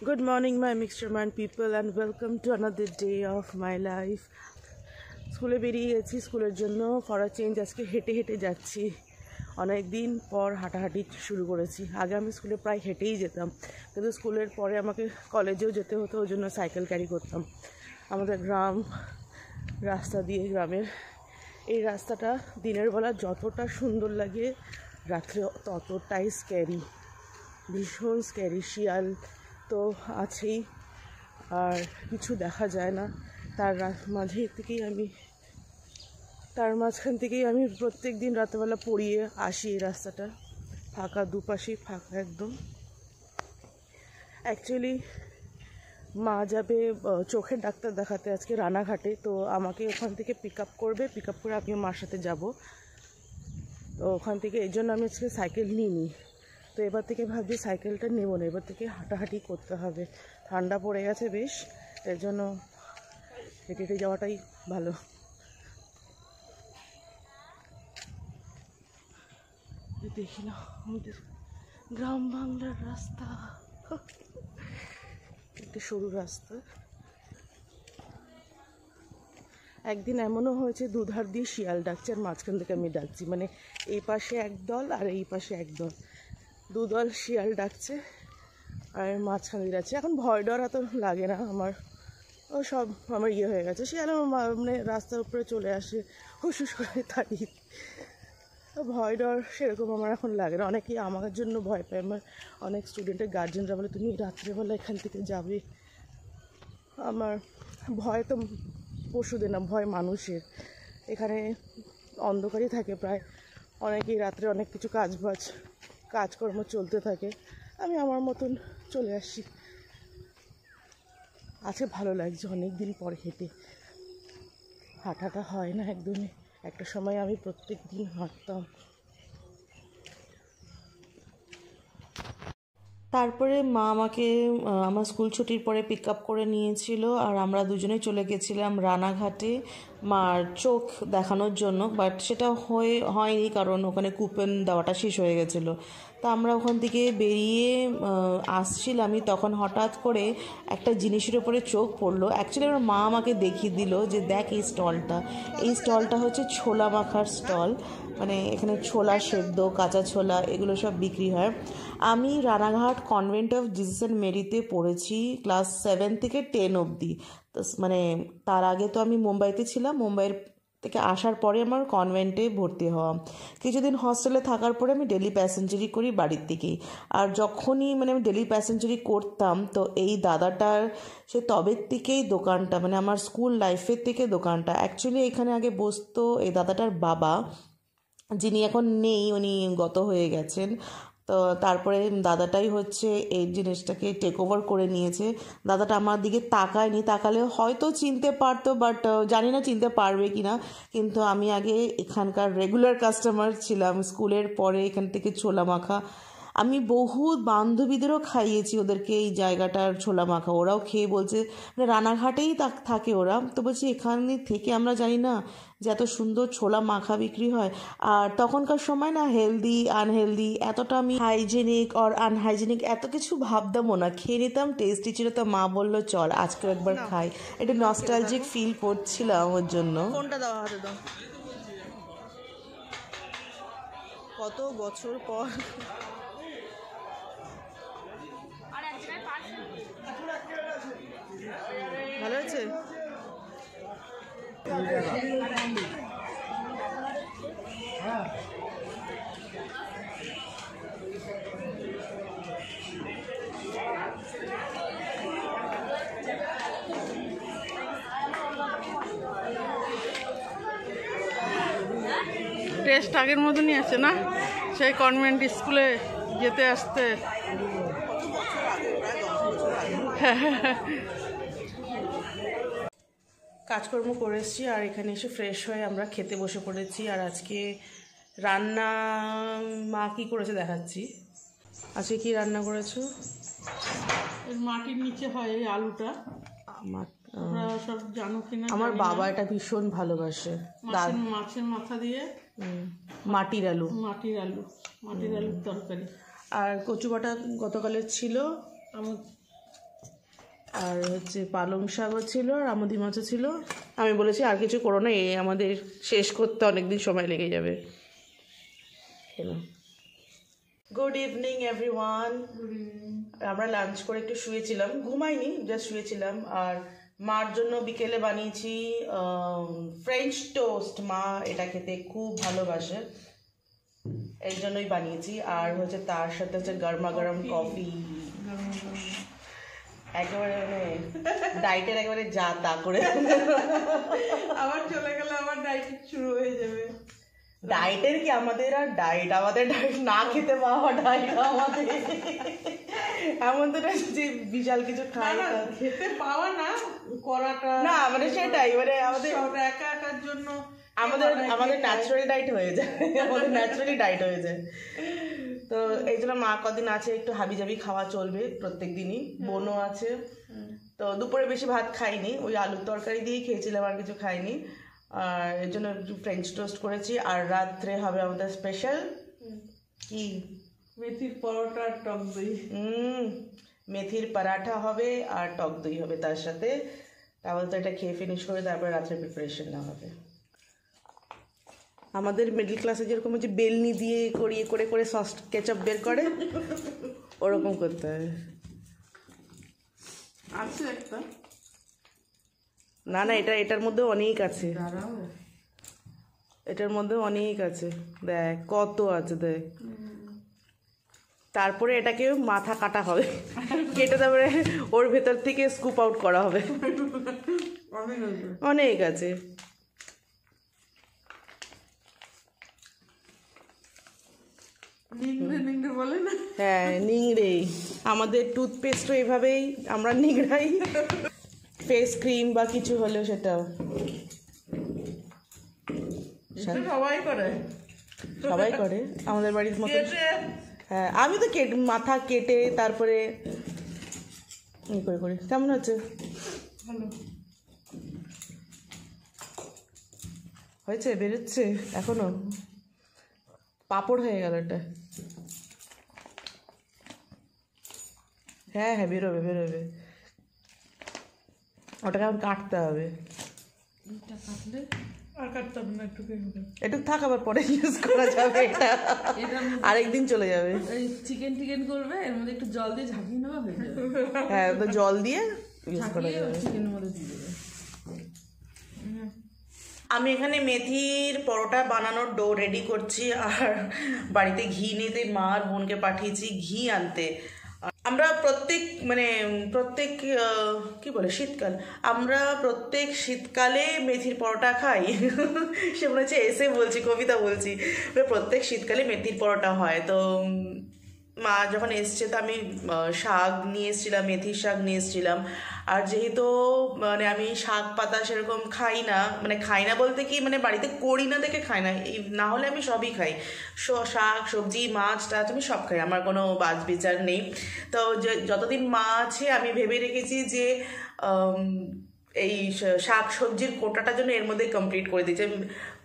Good morning, my mixture man people, and welcome to another day of my life. স্কুলে বেরিয়ে গেছি স্কুলের জন্য ফর আ চেঞ্জ। আজকে হেঁটে হেঁটে যাচ্ছি, অনেক দিন পর হাঁটাহাঁটি শুরু করেছি। আগে আমি স্কুলে প্রায় হেঁটেই যেতাম, কিন্তু স্কুলের পরে আমাকে কলেজেও যেতে হতো, ওই জন্য সাইকেল ক্যারি করতাম। আমাদের গ্রাম রাস্তা দিয়ে, গ্রামের এই রাস্তাটা দিনের বেলা যতটা সুন্দর লাগে, রাত্রে ততটাই স্ক্যারি, ভীষণ স্ক্যারি। শিয়াল তো আছেই, আর কিছু দেখা যায় না। তার মাঝখান থেকেই আমি প্রত্যেক দিন রাতেবেলা পড়িয়ে আসি। এই রাস্তাটা ফাঁকা, দুপাশেই ফাঁকা একদম। অ্যাকচুয়ালি মা যাবে চোখের ডাক্তার দেখাতে আজকে রানাঘাটে, তো আমাকে ওখান থেকে পিক আপ করে আমিও মার সাথে যাব। তো ওখান থেকে এই জন্য আমি আজকে সাইকেল নিইনি। তো এবার থেকে ভাবছি সাইকেলটা নেব না, এবার থেকে হাঁটাহাঁটি করতে হবে। ঠান্ডা পড়ে গেছে বেশ, এর জন্য হেঁটে হেঁটে যাওয়াটাই ভালো। দেখি না আমাদের গ্রাম বাংলার রাস্তা, একটা সরু রাস্তা। একদিন এমনও হয়েছে দুধার দিয়ে শিয়াল ডাকছে আর মাঝখান থেকে আমি ডাকছি, মানে এই পাশে একদল আর এই পাশে একদল, দুদল শিয়াল ডাকছে আর মাঝখান দিয়ে যাচ্ছে। এখন ভয় ডর এত লাগে না আমার, ও সব আমার হয়ে গেছে। শিয়াল মানে রাস্তার উপরে চলে আসে, হুসুস করে তাড়িয়ে, ভয় ডর সেরকম আমার এখন লাগে না। অনেকেই আমার জন্য ভয় পায়, আমার অনেক স্টুডেন্টের গার্জেনরা বলে তুমি রাত্রেবেলা এখান থেকে যাবে। আমার ভয় তো পশুদের না, ভয় মানুষের। এখানে অন্ধকারই থাকে প্রায়, অনেকেই রাত্রে অনেক কিছু কাজকর্ম চলতে থাকে। আমি আমার মতন চলে আসি। আজকে ভালো লাগছে, অনেক দিন পর হেঁটে। হাঁটাটা হয় না একদমই, একটা সময় আমি প্রত্যেক দিন হাঁটতাম। তারপরে মা আমাকে আমার স্কুল ছুটির পরে পিক আপ করে নিয়েছিল, আর আমরা দুজনেই চলে গেছিলাম রানাঘাটে মার চোখ দেখানোর জন্য। বাট সেটা হয়নি, কারণ ওখানে কুপন দেওয়াটা শেষ হয়ে গেছিলো। তা আমরা ওখান থেকে বেরিয়ে আসছিলামই, তখন হঠাৎ করে একটা জিনিসের উপরে চোখ পড়লো। অ্যাকচুয়ালি আমার মা আমাকে দেখিয়ে দিল যে দেখ এই স্টলটা হচ্ছে ছোলা মাখার স্টল। মানে এখানে ছোলা সেদ্ধ, কাঁচা ছোলা, এগুলো সব বিক্রি হয়। আমি Ranaghat convent of Jesus and মেরিতে পড়েছি ক্লাস 7 থেকে 10 অবধি। তো মানে তার আগে তো আমি মুম্বাইতে ছিলাম, মুম্বাইয়ের থেকে আসার পরে আমার কনভেন্টে ভর্তি হওয়া। কিছুদিন হস্টেলে থাকার পরে আমি ডেলি প্যাসেঞ্জারি করি বাড়ির থেকেই। আর যখনই মানে আমি ডেলি প্যাসেঞ্জারি করতাম, তো এই দাদাটার সে তবের থেকেই দোকানটা, মানে আমার স্কুল লাইফের থেকে দোকানটা। অ্যাকচুয়ালি এখানে আগে বসতো এই দাদাটার বাবা, যিনি এখন নেই, উনি গত হয়ে গেছেন। তো তারপরে দাদাটাই হচ্ছে এই জিনিসটাকে টেক ওভার করে নিয়েছে। দাদাটা আমার দিকে তাকালে হয়তো চিনতে পারতো, বাট জানি না চিনতে পারবে কি না। কিন্তু আমি আগে এখানকার রেগুলার কাস্টমার ছিলাম। স্কুলের পরে এখান থেকে ছোলা মাখা আমি বহু বান্ধবীদেরও খাইয়েছি, ওদেরকে এই জায়গাটার ছোলা মাখা। ওরাও খেয়ে বলছে, মানে রানাঘাটেই থাকে ওরা, তো বলছি এখানে থেকে আমরা জানি না যে এত সুন্দর ছোলা মাখা বিক্রি হয়। আর তখনকার সময় না হেলদি আনহেলদি এতটা আমি হাইজেনিক আর আনহাইজেনিক এত কিছু ভাবতামও না, খেয়ে নিতাম, টেস্টি ছিল। তো মা বললো চল আজকেও একবার খাই। একটু নস্টালজিক ফিল করছিলাম ওর জন্য। কোনটা দেওয়া হাতে দাও, কত বছর পর। ভালো আছে। টেস্ট আগের মতনই আছে না, সেই কনভেন্ট স্কুলে যেতে আসতে। কাজকর্ম করে এসেছি, আর এখানে এসে ফ্রেশ হয়ে আমরা খেতে বসে পড়েছি। আর আজকে রান্না মা কী করেছে দেখাচ্ছি। আজকে কি রান্না করেছো? মাটির নিচে হয় এই আলুটা, সব জানো কিনা। আমার বাবা এটা ভীষণ ভালোবাসে, মাছের মাথা দিয়ে মাটির আলুর তরকারি। আর কচু বাটা গতকালের ছিল, আর হচ্ছে পালং শাকও ছিল আর আমুদি মাছও ছিল। আমি বলেছি আর কিছু করো না, এই আমাদের শেষ করতে অনেকদিন সময় লেগে যাবে। Good evening everyone. আমরা লাঞ্চ করে একটু শুয়েছিলাম, ঘুমাইনি, জাস্ট শুয়েছিলাম। আর মার জন্য বিকেলে বানিয়েছি ফ্রেঞ্চ টোস্ট। মা এটা খেতে খুব ভালোবাসে, এই জন্যই বানিয়েছি। আর হচ্ছে তার সাথে হচ্ছে গরমা গরম কফি। একেবারে মানে ডাইটের একেবারে যা তা করে আবার চলে গেলে আবার ডাইট শুরু হয়ে যাবে। ডাইটের কি আমাদের আর ডাইট, আমাদের ডাইট না খেতে পাওয়া ডাইট আমাদের। এমন তো না যে বিশাল কিছু খাই না, খেতে পাওয়া না করাটা না মানে সেটাই, মানে আমাদের একা একার জন্য আমাদের ন্যাচারাল ডাইট হয়ে যায়, আমাদের ন্যাচারালি ডাইট হয়ে যায়। তো এই জন্য মা কদিন আছে একটু হাবিজাবি খাওয়া চলবে প্রত্যেক দিনই, বোনও আছে। তো দুপুরে বেশি ভাত খাইনি, ওই আলুর তরকারি দিয়েই খেয়েছিলাম, আর কিছু খাইনি। আর এর জন্য একটু ফ্রেঞ্চ টোস্ট করেছি। আর রাত্রে হবে আমাদের স্পেশাল কি মেথির পরোটা আর টক দই। মেথির পরাঠা হবে আর টক দই হবে তার সাথে। তাহলে তো এটা খেয়ে ফিনিশ করে তারপরে রাত্রে প্রিপারেশন নেওয়া হবে। আমাদের মিডল ক্লাসে যেরকম হচ্ছে বেলনি দিয়ে করিয়ে করে করে সস কেচাপ বের করে, ওরকম করতে হবে। আছে একটা, না না, এটার মধ্যে অনেক আছে, দাঁড়াও, এটার মধ্যে অনেক আছে, দেখ কত আছে দেখ। তারপরে এটাকে মাথা কাটা হবে, কেটে তারপরে ওর ভেতর থেকে স্কুপ আউট করা হবে। অনেক আছে। নিংড়ে বলে না? হ্যাঁ, নিংড়ে। আমাদের টুথপেস্টও এভাবেই আমরা নিংড়াই, ফেস ক্রিম বা কিছু হলেও সেটাও সবাই করে, সবাই করে আমাদের বাড়ির মতো। হ্যাঁ, আমি তো মাথা কেটে তারপরে করে কেমন হচ্ছে? হয়েছে, বেরোচ্ছে এখনো, পাপড় হয়ে গেল এটা। হ্যাঁ হ্যাঁ, বেরোবে বেরোবে, ওটাকে এখন কাটতে হবে। কাটলে আর কাটতে হবে না, একটু থাক, আবার পরে ইউজ করা যাবে, এটা আরেকদিন চলে যাবে। চিকেন টিকেন করবে, এর মধ্যে একটু জল দিয়ে ঝাঁকিয়ে নেওয়া হয়ে যাবে। হ্যাঁ, তো জল দিয়ে ইউজ করা যাবে, চিকেনের মধ্যে দিয়ে দেবে। আমি এখানে মেথির পরোটা বানানোর ডো রেডি করছি। আর বাড়িতে ঘি নিতে মা আর বোনকে পাঠিয়েছি ঘি আনতে। আমরা প্রত্যেক কি বলে শীতকাল, আমরা প্রত্যেক শীতকালে মেথির পরোটা খাই। সে মনে হচ্ছে এসে বলছি, কবিতা বলছি। প্রত্যেক শীতকালে মেথির পরোটা হয়। তো মা যখন এসছে তো আমি শাক নিয়ে এসেছিলাম, মেথির শাক নিয়ে এসেছিলাম। আর যেহেতু মানে আমি শাক পাতা সেরকম খাই না, মানে খাই না বলতে কি মানে বাড়িতে করি না দেখে খাই না, না হলে আমি সবই খাই, শাক সবজি মাছ টাছ আমি সব খাই, আমার কোনো বাজ বিচার নেই। তো যতদিন মা আছে আমি ভেবে রেখেছি যে এই শাক সবজির কোটাটা জন্য এর মধ্যে কমপ্লিট করে দিয়েছে।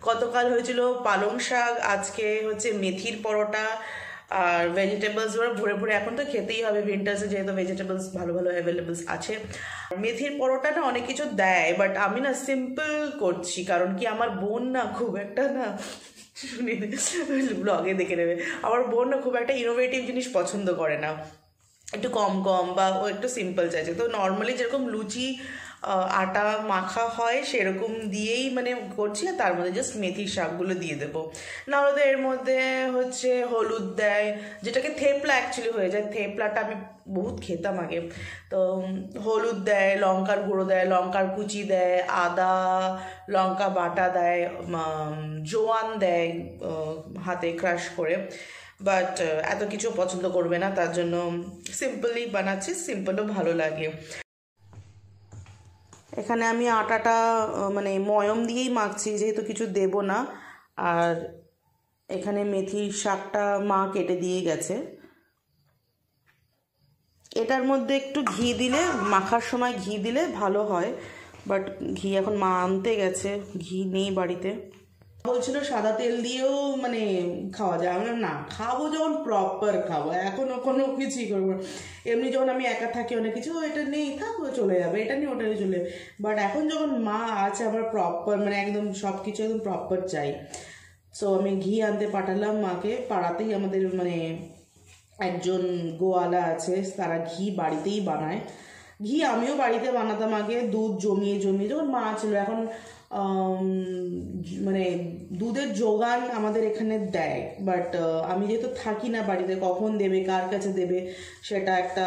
গতকাল হয়েছিল পালং শাক, আজকে হচ্ছে মেথির পরোটা, আর ভেজিটেবলস ভরে ভরে এখন তো খেতেই হবে উইন্টার্সে, যেহেতু ভেজিটেবলস ভালো ভালো অ্যাভেলেবলস আছে। মেথির পরোটা না অনেক কিছু দেয়, বাট আমি না সিম্পল করছি, কারণ কি আমার বোন না খুব একটা না, শুনি ব্লগে দেখে নেবে, আমার বোন না খুব একটা ইনোভেটিভ জিনিস পছন্দ করে না, একটু কম কম বা ও একটু সিম্পল চাইছে। তো নর্মালি যেরকম লুচি আটা মাখা হয় সেরকম দিয়েই মানে করছি, আর তার মধ্যে জাস্ট মেথির শাকগুলো দিয়ে দেবো। নাহলে তো এর মধ্যে হচ্ছে হলুদ দেয়, যেটাকে থেপলা অ্যাকচুয়ালি হয়ে যায়, থেপলাটা আমি বহুত খেতাম আগে। তো হলুদ দেয়, লঙ্কার গুঁড়ো দেয়, লঙ্কার কুচি দেয়, আদা লঙ্কা বাটা দেয়, জোয়ান দেয় হাতে ক্রাশ করে। বাট এত কিছু পছন্দ করবে না, তার জন্য সিম্পলি বানাচ্ছি, সিম্পলও ভালো লাগে। এখানে আমি আটাটা মানে ময়ম দিয়েই মাখছি, যেহেতু কিছু দেব না। আর এখানে মেথির শাকটা মা কেটে দিয়ে গেছে। এটার মধ্যে একটু ঘি দিলে, মাখার সময় ঘি দিলে ভালো হয়, বাট ঘি এখন মা আনতে গেছে, ঘি নেই বাড়িতে। বলছিল সাদা তেল দিয়েও মানে খাওয়া যায়, আমরা না খাবো যখন প্রপার খাবো, এখনো কোনো কিছুই করবো না। এমনি যখন আমি একা থাকি অনেক কিছু এটা নেই থাকো চলে যাবে, এটা নিয়ে ওটা নিয়ে চলে যাবে, বাট এখন যখন মা আছে আমার প্রপার মানে একদম সব কিছু একদম প্রপার চাই। সো আমি ঘি আনতে পাঠালাম মাকে, পাড়াতেই আমাদের মানে একজন গোয়ালা আছে, তারা ঘি বাড়িতেই বানায়। ঘি আমিও বাড়িতে বানাতাম আগে, দুধ জমিয়ে জমিয়ে যখন মা ছিল। এখন মানে দুধের যোগান আমাদের এখানে দেয়, বাট আমি যেহেতু থাকি না বাড়িতে, কখন দেবে কার কাছে দেবে সেটা একটা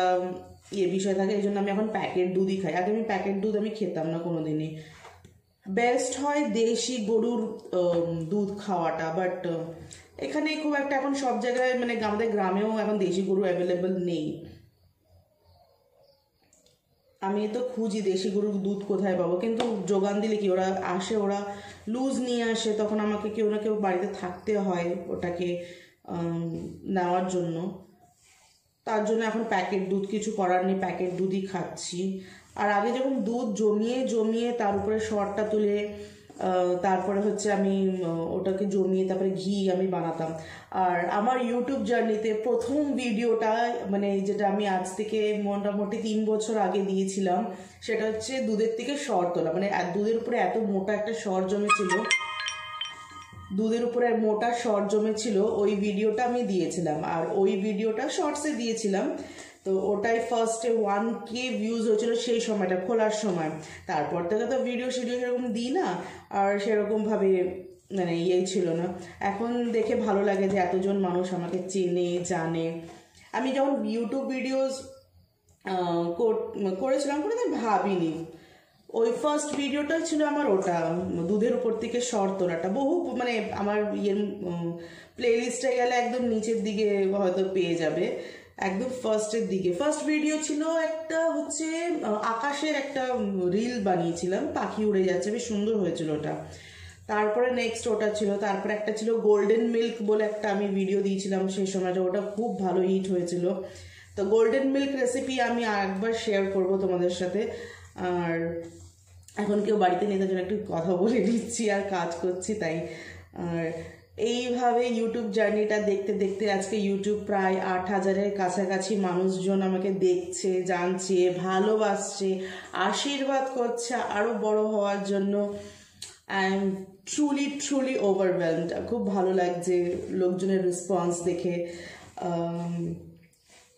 বিষয় থাকে, এই জন্য আমি এখন প্যাকেট দুধই খাই। আগে আমি প্যাকেট দুধ আমি খেতাম না কোনোদিনই। বেস্ট হয় দেশি গরুর দুধ খাওয়াটা, বাট এখানে খুব একটা এখন সব জায়গায় মানে আমাদের গ্রামেও এখন দেশি গরু অ্যাভেলেবেল নেই। আমি তো খুঁজি দেশি গরুর দুধ কোথায় পাবো, কিন্তু যোগান দিলে কি ওরা আসে, ওরা লুজ নিয়ে আসে, তখন আমাকে কেউ না কেউ বাড়িতে থাকতে হয় ওটাকে নেওয়ার জন্য। তার জন্য এখন প্যাকেট দুধ, কিছু করার নেই, প্যাকেট দুধই খাচ্ছি। আর আগে যখন দুধ জমিয়ে জমিয়ে তার উপরে সরটা তুলে তারপরে হচ্ছে আমি ওটাকে জমিয়ে তারপরে ঘি আমি বানাতাম। আর আমার ইউটিউব জার্নিতে প্রথম ভিডিওটা মানে যেটা আমি আজ থেকে মোটামুটি 3 বছর আগে দিয়েছিলাম, সেটা হচ্ছে দুধের থেকে সর তোলা। মানে দুধের উপরে এত মোটা একটা সর জমেছিল, দুধের উপরে মোটা সর জমেছিল, ওই ভিডিওটা আমি দিয়েছিলাম। আর ওই ভিডিওটা শর্টসে দিয়েছিলাম, তো ওটাই ফার্স্টে 1K ভিউজ হয়েছিল সেই সময়টা, খোলার সময়। তারপর থেকে তো ভিডিও সেরকম দিই না, আর সেরকমভাবে মানে ইয়েই ছিল না। এখন দেখে ভালো লাগে যে এতজন মানুষ আমাকে চেনে জানে। আমি যখন ইউটিউব ভিডিওস করেছিলাম কোনো দিন ভাবিনি, ওই ফার্স্ট ভিডিওটা ছিল আমার ওটা, দুধের উপর থেকে সর তোলাটা। বহু মানে আমার ইয়ের প্লেলিস্টে গেলে একদম নিচের দিকে হয়তো পেয়ে যাবে, একদম ফার্স্টের দিকে। ফার্স্ট ভিডিও ছিল একটা হচ্ছে আকাশের একটা রিল বানিয়েছিলাম, পাখি উড়ে যাচ্ছে, বেশ সুন্দর হয়েছিল ওটা। তারপরে নেক্সট ওটা ছিল, তারপরে একটা ছিল গোল্ডেন মিল্ক বলে একটা আমি ভিডিও দিয়েছিলাম সেই সময়টা, ওটা খুব ভালো হিট হয়েছিল। তো গোল্ডেন মিল্ক রেসিপি আমি আরেকবার শেয়ার করব তোমাদের সাথে। আর এখন কেউ বাড়িতে নেই, তার জন্য একটু কথা বলে দিচ্ছি আর কাজ করছি তাই। আর এইভাবে ইউটিউব জার্নিটা দেখতে দেখতে আজকে ইউটিউব প্রায় 8,000-এর কাছাকাছি মানুষজন আমাকে দেখছে, জানছে, ভালোবাসছে, আশীর্বাদ করছে আরও বড় হওয়ার জন্য। I am truly overwhelmed. খুব ভালো লাগছে লোকজনের রেসপন্স দেখে।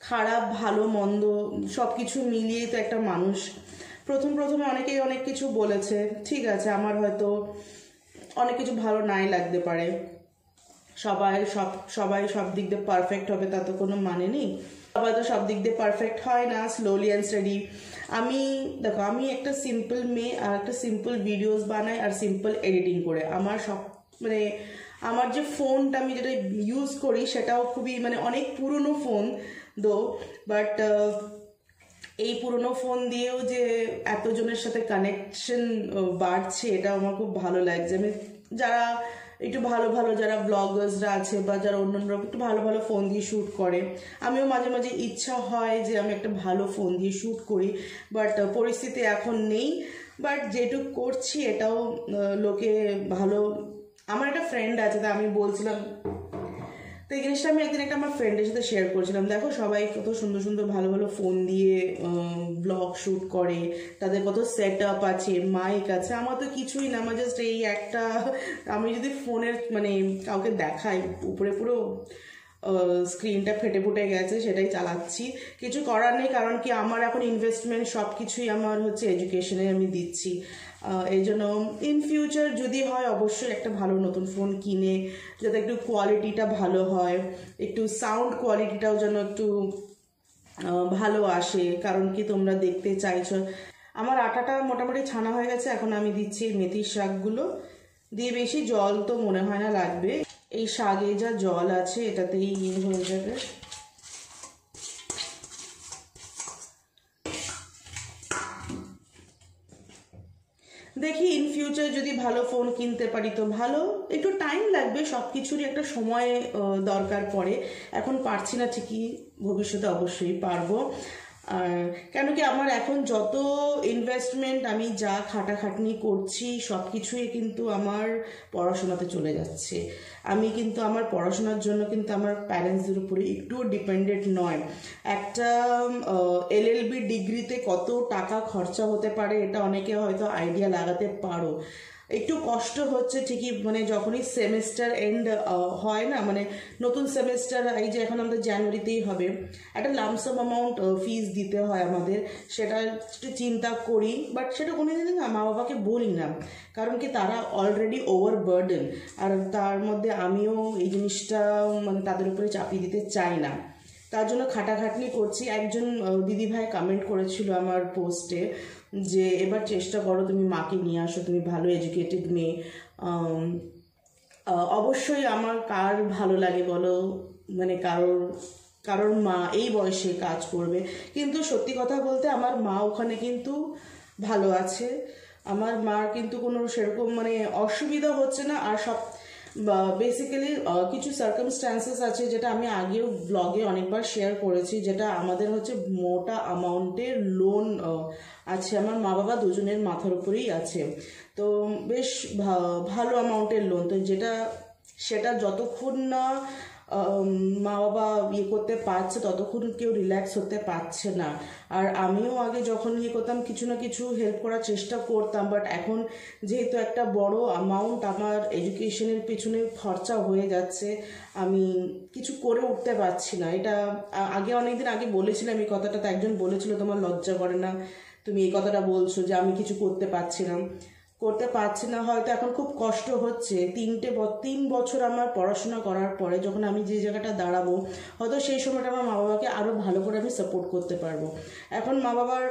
খারাপ ভালো মন্দ সব কিছু মিলিয়েই তো একটা মানুষ। প্রথমে অনেকেই অনেক কিছু বলেছে, ঠিক আছে, আমার হয়তো অনেক কিছু ভালো নাই লাগতে পারে। সবাই সব দিক দিয়ে পারফেক্ট হবে তা তো কোনো মানে নেই, সবাই তো সব দিক দিয়ে পারফেক্ট হয় না। Slowly and study. দেখো আমি একটা সিম্পল মেয়ে, আর একটা সিম্পল ভিডিওস বানাই আর সিম্পল এডিটিং করে। আমার সব মানে আমার যে ফোনটা আমি যেটা ইউজ করি সেটাও খুবই মানে অনেক পুরনো ফোন দো, বাট এই পুরনো ফোন দিয়েও যে এতজনের সাথে কানেকশন বাড়ছে এটা আমার খুব ভালো লাগছে। আমি যারা একটু ভালো যারা ব্লগার্সরা আছে বা যারা অন্যান্য একটু ভালো ফোন দিয়ে শ্যুট করে, আমিও মাঝে মাঝে ইচ্ছা হয় যে আমি একটা ভালো ফোন দিয়ে শ্যুট করি, বাট পরিস্থিতি এখন নেই। বাট যেটুকু করছি এটাও লোকে ভালো। আমার একটা ফ্রেন্ড আছে, তা আমি বলছিলাম, তো এই জিনিসটা আমি একদিন একটা আমার ফ্রেন্ডের সাথে শেয়ার করছিলাম, দেখো সবাই কত সুন্দর ভালো ফোন দিয়ে ব্লগ শ্যুট করে, তাদের কত সেট আপ আছে, মাইক আছে। আমার তো কিছুই না, আমার জাস্ট এই একটা, আমি যদি ফোনের মানে কাউকে দেখাই উপরে পুরো স্ক্রিনটা ফেটে ফুটে গেছে, সেটাই চালাচ্ছি। কিছু করার নেই, কারণ কি আমার এখন ইনভেস্টমেন্ট সব কিছুই আমার হচ্ছে এডুকেশনে আমি দিচ্ছি। এই জন্য ইন ফিউচার যদি হয় অবশ্যই একটা ভালো নতুন ফোন কিনে, যাতে একটু কোয়ালিটিটা ভালো হয়, একটু সাউন্ড কোয়ালিটিটাও যেন একটু ভালো আসে, কারণ কি তোমরা দেখতে চাইছো। আমার আটাটা মোটামুটি ছানা হয়ে গেছে, এখন আমি দিচ্ছি মেথির শাকগুলো দিয়ে। বেশি জল তো মনে হয় না লাগবে, এই শাকে যা জল আছে এটাতেই হয়ে যাবে। দেখি ইন ফিউচার যদি ভালো ফোন কিনতে পারি তো ভালো, একটু টাইম লাগবে, সব কিছুরই একটা সময় দরকার পড়ে। এখন পারছি না ঠিকই, ভবিষ্যতে অবশ্যই পারবো। আর কেন কি আমার এখন যত ইনভেস্টমেন্ট আমি যা খাটাখাটনি করছি সব কিছুই কিন্তু আমার পড়াশোনাতে চলে যাচ্ছে। আমি কিন্তু আমার পড়াশোনার জন্য কিন্তু আমার প্যারেন্টসদের উপরে একটুও ডিপেন্ডেন্ট নয়। একটা LLB ডিগ্রিতে কত টাকা খরচা হতে পারে এটা অনেকে হয়তো আইডিয়া লাগাতে পারো। একটু কষ্ট হচ্ছে ঠিকই, মানে যখনই সেমেস্টার এন্ড হয় না, মানে নতুন সেমেস্টার এই যে এখন আমাদের জানুয়ারিতেই হবে, একটা লামসাম অ্যামাউন্ট ফিস দিতে হয় আমাদের, সেটা একটু চিন্তা করি, বাট সেটা কোনোদিন না মা বাবাকে বলি না, কারণ কি তারা অলরেডি ওভারবার্ডেন, আর তার মধ্যে আমিও এই জিনিসটা মানে তাদের উপরে চাপিয়ে দিতে চাই না, তার জন্য খাটাখাটনি করছি। একজন দিদিভাই কমেন্ট করেছিল আমার পোস্টে যে এবার চেষ্টা করো তুমি মাকে নিয়ে আসো, তুমি ভালো এডুকেটেড মেয়ে। অবশ্যই আমার কার ভালো লাগে বলো, মানে কারোর মা এই বয়সে কাজ করবে, কিন্তু সত্যি কথা বলতে আমার মা ওখানে কিন্তু ভালো আছে, আমার মার কিন্তু কোনো সেরকম মানে অসুবিধা হচ্ছে না। আর সব বেসিক্যালি কিছু সার্কামস্ট্যান্সেস আছে যেটা আমি আগেও ব্লগে অনেকবার শেয়ার করেছি, যেটা আমাদের হচ্ছে মোটা অ্যামাউন্টের লোন আছে, আমার মা বাবা দুজনের মাথার উপরেই আছে, তো বেশ ভালো অ্যামাউন্টের লোন, তো সেটা যতক্ষণ না মা বাবা ইয়ে করতে পারছে ততক্ষণ কেউ রিল্যাক্স হতে পারছে না। আর আমিও আগে যখন ইয়ে করতাম কিছু না কিছু হেল্প করার চেষ্টা করতাম, বাট এখন যেহেতু একটা বড় অ্যামাউন্ট আমার এডুকেশনের পিছনে খরচা হয়ে যাচ্ছে, আমি কিছু করে উঠতে পারছি না। এটা আগে অনেকদিন আগে বলেছিলাম এই কথাটা, তো একজন বলেছিল তোমার লজ্জা করে না তুমি এই কথাটা বলছো যে আমি কিছু করতে পারছি না, হয়তো এখন খুব কষ্ট হচ্ছে। 3 বছর আমার পড়াশোনা করার পরে যখন আমি যে জায়গাটা দাঁড়াবো, হয়তো সেই সময়টা আমার মা বাবাকে আরও ভালো করে আমি সাপোর্ট করতে পারবো। এখন মা বাবার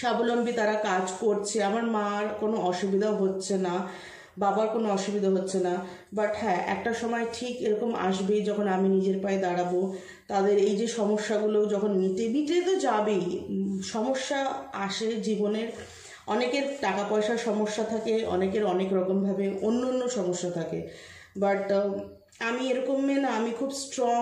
স্বাবলম্বী, তারা কাজ করছে, আমার মার কোনো অসুবিধা হচ্ছে না, বাবার কোনো অসুবিধা হচ্ছে না, বাট হ্যাঁ একটা সময় ঠিক এরকম আসবেই যখন আমি নিজের পায়ে দাঁড়াবো, তাদের এই যে সমস্যাগুলো যখন মিটে তো যাবেই, সমস্যা আসে জীবনের, অনেকের টাকা পয়সার সমস্যা থাকে, অনেকের অনেক রকমভাবে অন্য সমস্যা থাকে, বাট আমি এরকম মেয়ে না, আমি খুব স্ট্রং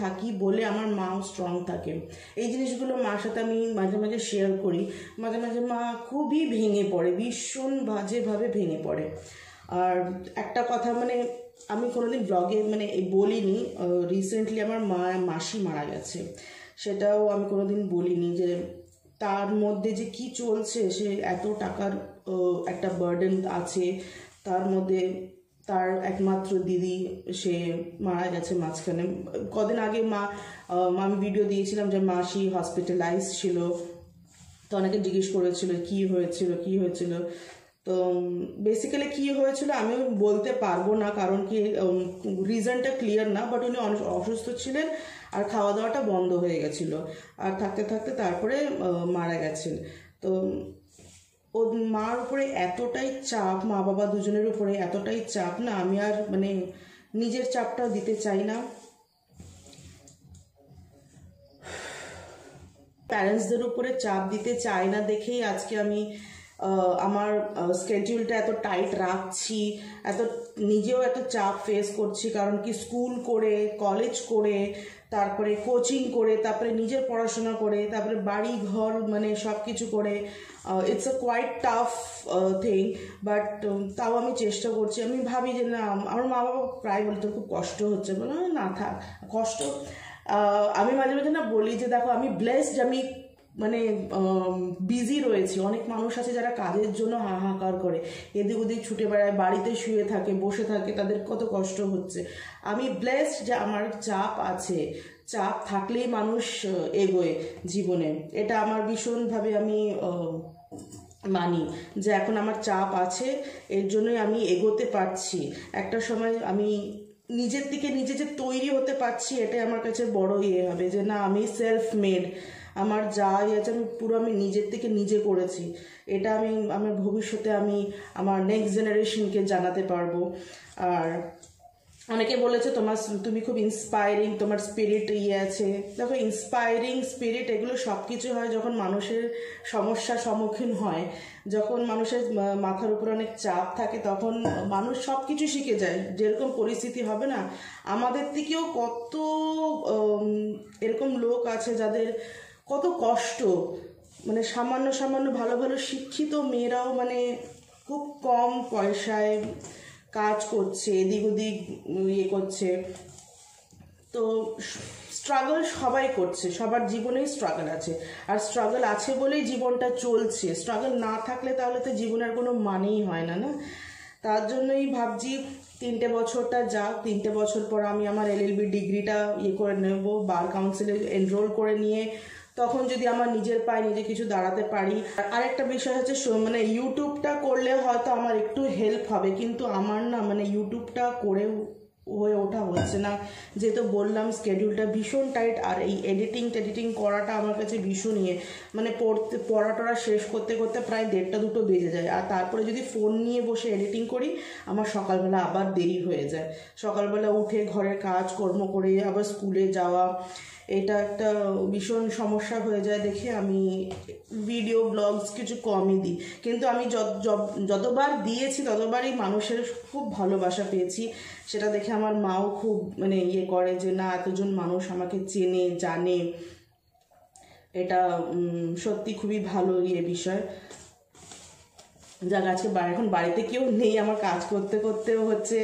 থাকি বলে আমার মাও স্ট্রং থাকে। এই জিনিসগুলো মার সাথে আমি মাঝে মাঝে শেয়ার করি, মাঝে মাঝে মা খুবই ভেঙে পড়ে, ভীষণ বাজেভাবে ভেঙে পড়ে। আর একটা কথা মানে আমি কোনোদিন ব্লগে মানে বলিনি, রিসেন্টলি আমার মাসি মারা গেছে, সেটাও আমি কোনোদিন বলিনি যে তার মধ্যে যে কি চলছে, সে এত টাকার একটা বার্ডেন আছে, তার মধ্যে তার একমাত্র দিদি সে মারা গেছে মাঝখানে কদিন আগে। আমি ভিডিও দিয়েছিলাম যে মাসি হসপিটালাইজ ছিল, তো অনেকে জিজ্ঞেস করেছিল কি হয়েছিল, তো বেসিক্যালি কি হয়েছিল আমি বলতে পারবো না, কারণ কি রিজনটা ক্লিয়ার না, বাট উনি অসুস্থ ছিলেন আর খাওয়া দাওয়াটা বন্ধ হয়ে গেছিল, আর থাকতে থাকতে তারপরে মারা গেছেন। তো ও মার উপরে এতটাই চাপ, মা বাবা দুজনের উপরে এতটাই চাপ না, আমি আর মানে নিজের চাপটাও দিতে চাই না, প্যারেন্টসদের উপরে চাপ দিতে চাই না দেখেই আজকে আমি আমার স্কেডিউলটা এত টাইট রাখছি, নিজেও এত চাপ ফেস করছি, কারণ কি স্কুল করে, কলেজ করে, তারপরে কোচিং করে, তারপরে নিজের পড়াশোনা করে, তারপরে বাড়ি ঘর মানে সব কিছু করে, it's a quite tough thing, but তাও আমি চেষ্টা করছি। আমি ভাবি যে না, আমার মা বাবা প্রায় বলে তোর খুব কষ্ট হচ্ছে, বলে না থাক কষ্ট, আমি মাঝে মাঝে না বলি যে দেখো আমি ব্লেসড, আমি মানে বিজি রয়েছি, অনেক মানুষ আছে যারা কাজের জন্য হাহাকার করে, এদিক ওদিক ছুটে বেড়ায়, বাড়িতে শুয়ে থাকে, বসে থাকে, তাদের কত কষ্ট হচ্ছে। আমি ব্লেসড যে আমার চাপ আছে, চাপ থাকলেই মানুষ এগোয় জীবনে, এটা আমার ভীষণভাবে আমি মানি যে এখন আমার চাপ আছে, এর জন্যই আমি এগোতে পারছি। একটা সময় আমি নিজের দিকে নিজে যে তৈরি হতে পারছি, এটাই আমার কাছে বড় ইয়ে হবে যে না আমি সেলফ মেড, আমার যা আছে আমি পুরো আমি নিজের থেকে নিজে করেছি, এটা আমি আমার ভবিষ্যতে আমি আমার নেক্সট জেনারেশনকে জানাতে পারবো। আর অনেকে বলেছে তুমি খুব ইন্সপায়ারিং, তোমার স্পিরিট আছে। দেখো, ইন্সপায়ারিং স্পিরিট এগুলো সব কিছু হয় যখন মানুষের সমস্যার সম্মুখীন হয়, যখন মানুষের মাথার উপর অনেক চাপ থাকে, তখন মানুষ সব কিছু শিখে যায়। যেরকম পরিস্থিতি হবে না, আমাদের থেকেও কত এরকম লোক আছে যাদের কত কষ্ট, মানে সামান্য সামান্য ভালো ভালো শিক্ষিত মেয়েরাও মানে খুব কম পয়সায় কাজ করছে, এদিক ওদিক করছে। তো স্ট্রাগল সবাই করছে, সবার জীবনেই স্ট্রাগল আছে, আর স্ট্রাগল আছে বলেই জীবনটা চলছে। স্ট্রাগল না থাকলে তাহলে তো জীবনের কোনো মানেই হয় না, না? তার জন্যই ভাবছি 3টে বছরটা যাক, 3টে বছর পর আমি আমার LLB ডিগ্রিটা করে নেব, বার কাউন্সিলে এনরোল করে নিয়ে তখন যদি আমার নিজের পায়ে নিজে কিছু দাঁড়াতে পারি। আর একটা বিষয় হচ্ছে, মানে ইউটিউবটা করলে হয়তো আমার একটু হেল্প হবে, কিন্তু আমার না মানে ইউটিউবটা করে হয়ে ওঠা হচ্ছে না। যেহেতু বললাম স্কেডিউলটা ভীষণ টাইট, আর এই এডিটিং করাটা আমার কাছে ভীষণ মানে পড়াটা শেষ করতে করতে প্রায় 1:30-2 বেজে যায়। আর তারপরে যদি ফোন নিয়ে বসে এডিটিং করি, আমার সকালবেলা আবার দেরি হয়ে যায়। সকালবেলা উঠে ঘরের কাজ কর্ম করে আবার স্কুলে যাওয়া, এটা একটা ভীষণ সমস্যা হয়ে যায় দেখে আমি ভিডিও ব্লগস কিছু কমই দিই। কিন্তু আমি যতবার দিয়েছি ততবারই মানুষের খুব ভালোবাসা পেয়েছি। সেটা দেখে আমার মাও খুব মানে করে যে না, এতজন মানুষ আমাকে চেনে জানে, এটা সত্যি খুবই ভালো বিষয়। যাক, আজকে এখন বাড়িতে কেউ নেই, আমার কাজ করতে করতেও হচ্ছে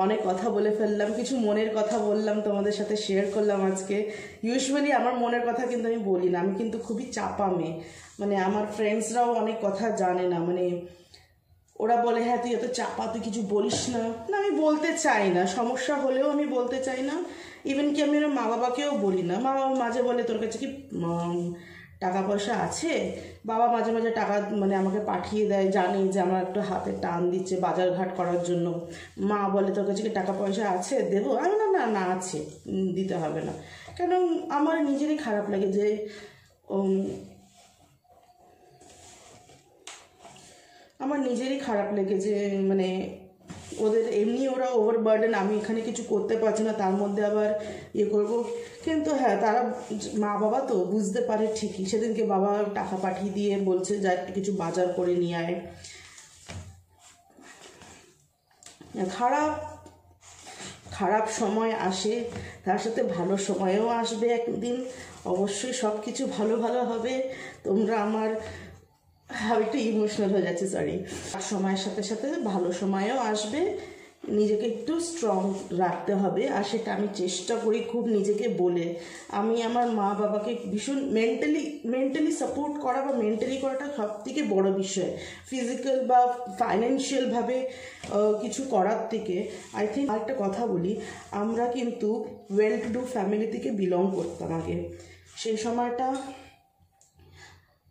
অনেক কথা বলে ফেললাম, কিছু মনের কথা বললাম, তোমাদের সাথে শেয়ার করলাম আজকে। ইউজুয়ালি আমার মনের কথা কিন্তু আমি বলি না, আমি কিন্তু খুবই চাপা মেয়ে। মানে আমার ফ্রেন্ডসরাও অনেক কথা জানে না, মানে ওরা বলে হ্যাঁ তুই এত চাপা, তুই কিছু বলিস না। না, আমি বলতে চাই না, সমস্যা হলেও আমি বলতে চাই না। ইভেন কি আমি আমার মা বাবাকেও বলি না। মা বাবা মাঝে বলে তোর কাছে কি টাকা পয়সা আছে? বাবা মাঝে মাঝে টাকা মানে আমাকে পাঠিয়ে দেয়, জানি যে আমার একটু হাতে টান দিচ্ছে বাজার ঘাট করার জন্য। মা বলে তোর কাছে কি টাকা পয়সা আছে, দেবো? আমি না না না আছে, দিতে হবে না। কেন আমার নিজেরই খারাপ লাগে যে মানে ওদের এমনি ওরা ওভারবার্ডেন, আমি এখানে কিছু করতে পারছি না, তার মধ্যে আবার করব। কিন্তু হ্যাঁ, তারা মা বাবা তো বুঝতে পারে ঠিকই। সেদিনকে বাবা টাকা পাঠিয়ে দিয়ে বলছে যা একটু কিছু বাজার করে নিয়ে আয়। খারাপ সময় আসে, তার সাথে ভালো সময়ও আসবে একদিন। অবশ্যই সব কিছু ভালো ভালো হবে। তোমরা আমার একটু ইমোশনাল হয়ে যাচ্ছে, সরি। সময়ের সাথে সাথে ভালো সময়ও আসবে, নিজেকে একটু স্ট্রং রাখতে হবে। আর সেটা আমি চেষ্টা করি খুব নিজেকে বলে। আমি আমার মা বাবাকে ভীষণ মেন্টালি সাপোর্ট করা বা মেন্টালি করাটা সব থেকে বড় বিষয়। ফিজিক্যাল বা ফাইন্যান্সিয়ালভাবে কিছু করার থেকে আই থিঙ্ক। আরেকটা কথা বলি, আমরা কিন্তু ওয়েল টু ডু ফ্যামিলি থেকে বিলং করতাম আগে। সেই সময়টা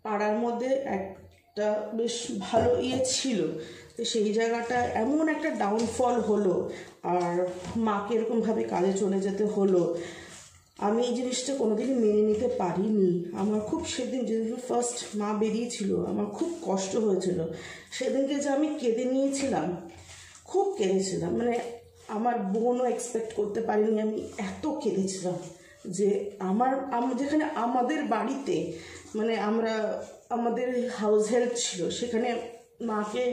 পাড়ার মধ্যে একটা বেশ ভালো ছিল। তো সেই জায়গাটা এমন একটা ডাউনফল হলো, আর মাকে এরকমভাবে কাজে চলে যেতে হলো। আমি এই জিনিসটা কোনোদিনই মেনে নিতে পারিনি। আমার খুব সেদিন যেদিন ফার্স্ট মা বেরিয়েছিল, আমার খুব কষ্ট হয়েছিল। সেদিনকে যে আমি কেঁদে নিয়েছিলাম, খুব কেঁদেছিলাম। মানে আমার বোনও এক্সপেক্ট করতে পারিনি আমি এত কেঁদেছিলাম। যে যেখানে আমাদের বাড়িতে মানে আমাদের হাউস হেল্প ছিল, সেখানে মাকে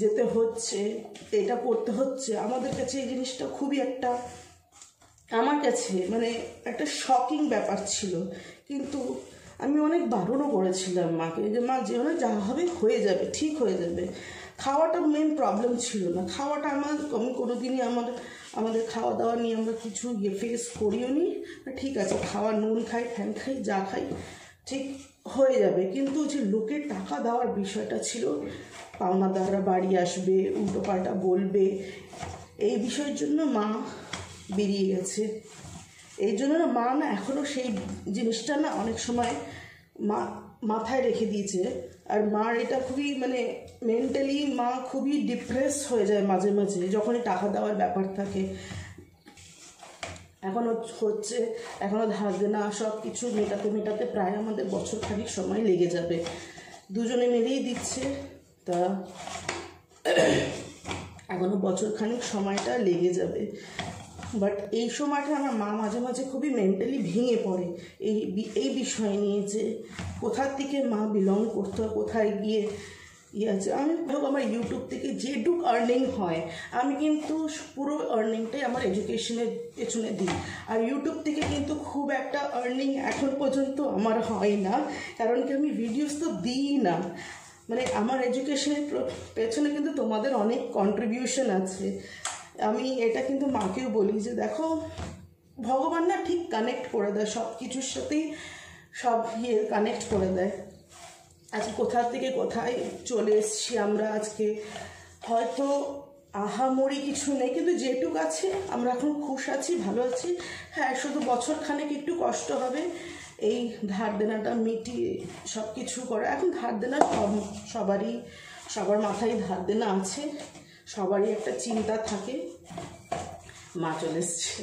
যেতে হচ্ছে, এটা করতে হচ্ছে। আমাদের কাছে এই জিনিসটা খুবই আমার কাছে মানে একটা শকিং ব্যাপার ছিল। কিন্তু আমি অনেক বারণও করেছিলাম মাকে যে মা যেখানে যা হবে হয়ে যাবে, ঠিক হয়ে যাবে। খাওয়াটা মেন প্রবলেম ছিল না। খাওয়াটা আমি কোনোদিনই আমাদের খাওয়া দাওয়া নিয়ে আমরা কিছু ফেস করিও নি। ঠিক আছে, খাওয়া নুন খাই, ফ্যান খাই, যা খাই ঠিক হয়ে যাবে। কিন্তু যে লোকের টাকা দেওয়ার বিষয়টা ছিল, পাওনাদাররা বাড়ি আসবে, উল্টো পাল্টা বলবে, এই বিষয়ের জন্য মা বেরিয়ে গেছে। এই জন্য না মা না এখনও সেই জিনিসটা না অনেক সময় মাথায় রেখে দিয়েছে। আর মার এটা খুবই মানে মেন্টালি মা খুবই ডিপ্রেস হয়ে যায় মাঝে মাঝে যখনই টাকা দেওয়ার ব্যাপার থাকে। এখনও ধার দেনা সব কিছু মেটাতে প্রায় আমাদের বছর খানিক সময় লেগে যাবে। দুজনে মিলেই দিচ্ছে। তা এখনও বছরখানেক সময়টা লেগে যাবে। বাট এই সময়টা আমার মা মাঝে মাঝে খুবই মেন্টালি ভেঙে পড়ে এই বিষয় নিয়ে, যে কোথার থেকে মা বিলং করতে হয়, কোথায় গিয়ে আছে। আমি আমার ইউটিউব থেকে যেটুক আর্নিং হয় আমি কিন্তু পুরো আর্নিংটাই আমার এডুকেশনের পেছনে দিই। আর ইউটিউব থেকে কিন্তু খুব একটা আর্নিং এখন পর্যন্ত আমার হয় না, কারণ কি আমি ভিডিওস তো দিই না। মানে আমার এডুকেশনের পেছনে কিন্তু তোমাদের অনেক কন্ট্রিবিউশন আছে। আমি এটা কিন্তু মাকেও বলি যে দেখো, ভগবান না ঠিক কানেক্ট করে দেয় সব কিছুর সাথেই, সব কানেক্ট করে দেয়। আজকে কোথা থেকে কোথায় চলে এসেছি আমরা, আজকে হয়তো আহামরি কিছু নেই, কিন্তু যেটুক আছে আমরা এখন খুশ আছি, ভালো আছি। হ্যাঁ, শুধু বছরখানেক একটু কষ্ট হবে এই ধার দেনাটা মিটিয়ে সব কিছু করা। এখন ধার দেনা সবার মাথায় ধার দেনা আছে, সবারই একটা চিন্তা থাকে। মা চলে এসছে,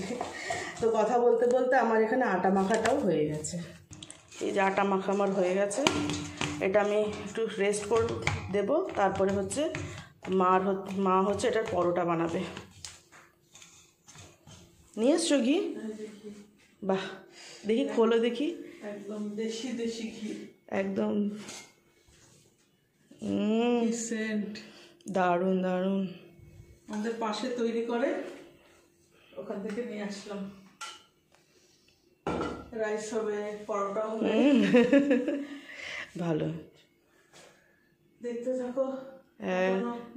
তো কথা বলতে বলতে আমার এখানে আটা মাখাটাও হয়ে গেছে। এই যে আটা মাখা আমার হয়ে গেছে, এটা আমি একটু রেস্ট করে দেব। তারপরে হচ্ছে মা হচ্ছে এটার পরোটা বানাবে। নিয়ে এসছো ঘি? বাহ, দেখি খোলো দেখি। একদম দেশি দেশি ঘি, একদম সেন্ট দারুণ দারুণ। আমাদের পাশে তৈরি করে, ওখান থেকে নিয়ে আসলাম। রাইস হবে, পরোটা হবে। ভালো, দেখতে থাকো।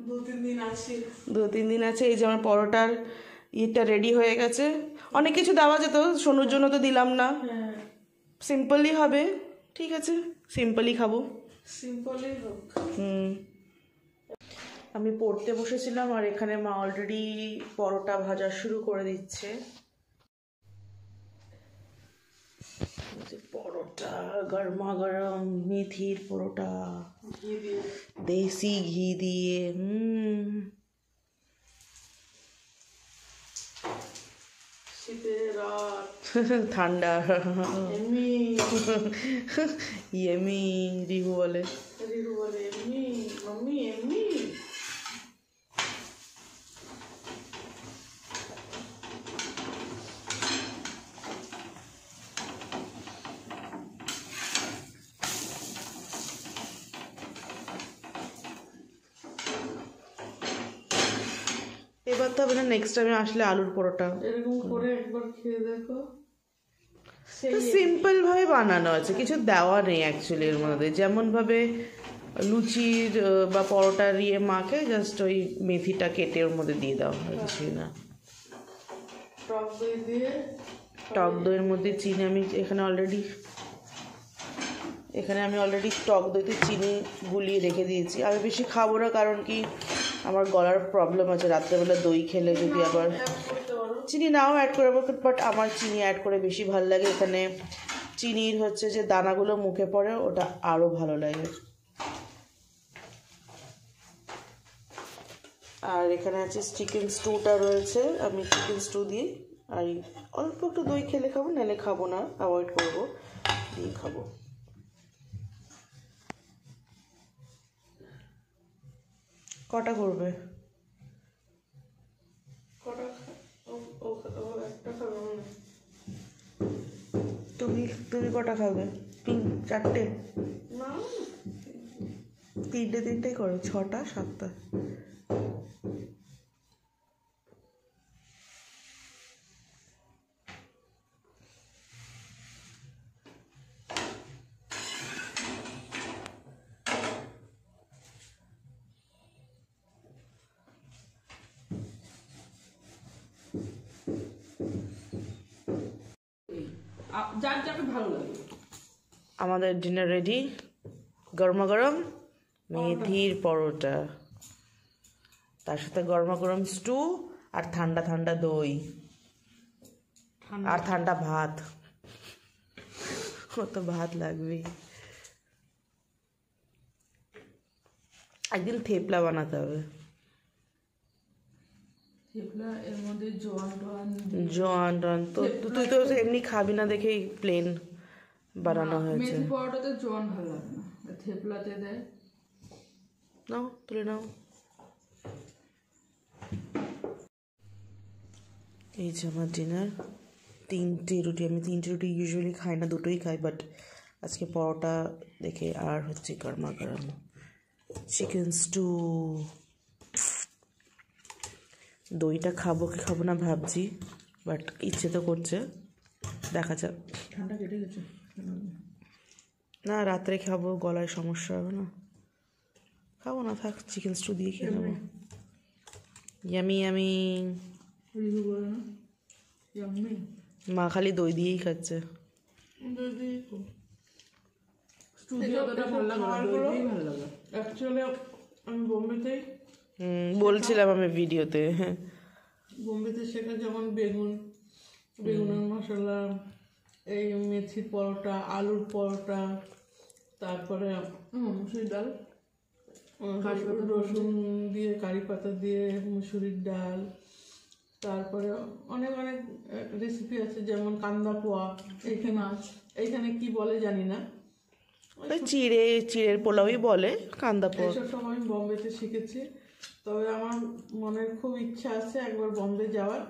দু-তিন দিন আছে। 2-3 দিন আছে। এই যে আমার পরোটার ইটা রেডি হয়ে গেছে। অনেক কিছু দেওয়া যেত, সোনুর জন্য তো দিলাম না, সিম্পলই হবে। ঠিক আছে, সিম্পলই খাবো, সিম্পলই হোক। আমি পড়তে বসেছিলাম আর এখানে মা অলরেডি পরোটা ভাজা শুরু করে দিচ্ছে। পরোটা গরমা গরম মেথির পরোটা, দেশি ঘি দিয়ে। শীতের রাত, ঠান্ডা, এমনি ইয়েমি রিহু বলে। রিহু বলে এমনি, মাম্মি এমনি। এবার তো হবে না, নেক্সট টাইমে আসলে আলুর পরোটা। এরকম করে একবার খেয়ে দেখো। তো সিম্পল ভাবে বানানো আছে, কিছু দেওয়া নেই অ্যাকচুয়ালি এর মধ্যে। যেমন ভাবে লুচির বা পরোটার মাখে জাস্ট ওই মেথিটা কেটে ওর মধ্যে দিয়ে দাও, আর কিছুই না। টক দই দিয়ে, টক দইয়ের মধ্যে চিনি আমি অলরেডি টক দইতে চিনি গুলিয়ে রেখে দিয়েছি। আমি বেশি খাবো না, কারণ কি আমার গলার প্রবলেম আছে, রাত্রেবেলা দই খেলে যদি আবার চিনি নাও অ্যাড করে, বাট আমার চিনি অ্যাড করে বেশি ভালো লাগে। এখানে চিনির হচ্ছে যে দানাগুলো মুখে পড়ে, ওটা আরও ভালো লাগে। আর এখানে আছে চিকেন স্টুটা রয়েছে, আমি চিকেন স্টু দিই আর অল্প একটু দই খেলে খাবো, নাহলে খাবো না, অ্যাভয়েড করবো, দিয়ে খাবো। কটা করবে? তুমি কটা খাবে? 4টে? না 3টে করো, 6টা 7টা। যার যাকে ভালো লাগে। আমাদের ডিনার রেডি, গরমা গরম মেথির পরোটা, তার সাথে গরমা গরম স্টু আর ঠান্ডা ঠান্ডা দই আর ঠান্ডা ভাত। ও তো ভাত লাগবেই। একদিন থেপলা বানাতে হবে। থেপলা এর মধ্যে জোয়ান তো তুই তো এমনি খাবি না দেখেই প্লেন বানানো হয়েছে। মেথি পরোটাতে জোয়ান ভালো লাগে না, থেপলাতে দেয়। নাও তুলে নাও। এই যে আমার ডিনার, 3টে রুটি। আমি 3টে রুটি ইউজুয়ালি খাই না, 2টোই খাই, বাট আজকে পরোটা দেখে আর হচ্ছে গরমা গরম চিকেন স্টু। দইটা খাবো কি খাবো না ভাবছি, বাট ইচ্ছে তো করছে, দেখা যাক। ঠান্ডা কেটে গেছে। না, রাত্রে খাবো, গলায় সমস্যা হবে না। খাবো না, থাক, চিকেন স্টু দিয়ে খেয়ে নেবো। Yummy yummy. রিভিউ করে না ইয়াম্মি। মা খালি দই দিয়েই খাচ্ছে। যদি স্টুডিও অতটা ভালো লাগে না, দই দিয়েই ভালো লাগে। অ্যাকচুয়ালি আমি বোম্বেতেই বলছিলাম আমি ভিডিওতে। বোম্বেতে শেখা যেমন বেগুনের মশলা, এই মেথির পরোটা, আলুর পরোটা, তারপরে মুসুরির ডাল, রসুন দিয়ে কারি পাতা দিয়ে মুসুরির ডাল, তারপরে অনেক অনেক রেসিপি আছে, যেমন কান্দা পোয়া। এইখানে মাছ, এইখানে কি বলে জানি না, ওই চিড়ের পোলাওই বলে, কান্দা পোয়া। এইসব সব আমি বোম্বেতে শিখেছি। তবে আমার মনের খুব ইচ্ছা আছে একবার বোম্বে যাওয়ার,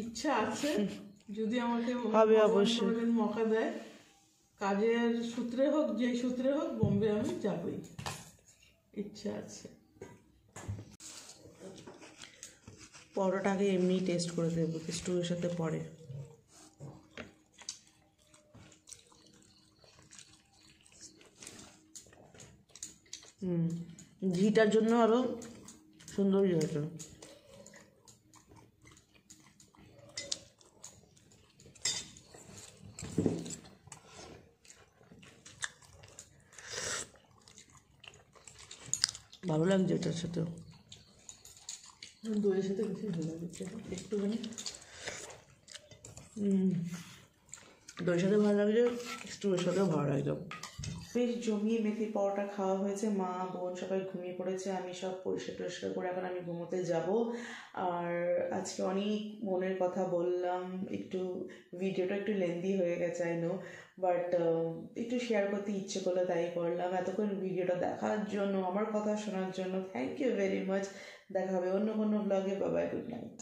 ইচ্ছা আছে। যদি আমাকে হবে অবশ্যই। কোনোদিন মৌকা দেয়, কাজের সূত্রে হোক, যেই সূত্রে হোক, বোম্বে আমি যাবই, ইচ্ছা আছে। পরোটাকে এমনি টেস্ট করে দেবো, স্টুয়ের সাথে পরে। ঘিটার জন্য আরো সুন্দর হয়েছে। ভালো লাগছে এটার সাথে। দইয়ের সাথে বেশি ভালো লাগছে একটুখানি। দইয়ের সাথে ভালো লাগছে, স্টুয়ের সাথেও ভালো লাগছে। বেশ জমিয়ে মেথি পরোটা খাওয়া হয়েছে, মা বোন সবাই ঘুমিয়ে পড়েছে, আমি সব পরিষ্কার করে এখন আমি ঘুমোতে যাব। আর আজকে অনেক মনের কথা বললাম, একটু ভিডিওটা একটু লেন্দি হয়ে গেছে আই নো, বাট একটু শেয়ার করতে ইচ্ছে করলো তাই করলাম। এতক্ষণ ভিডিওটা দেখার জন্য, আমার কথা শোনার জন্য থ্যাংক ইউ ভেরি মাচ। দেখা হবে অন্য কোনো ব্লগে। Bye bye, good night.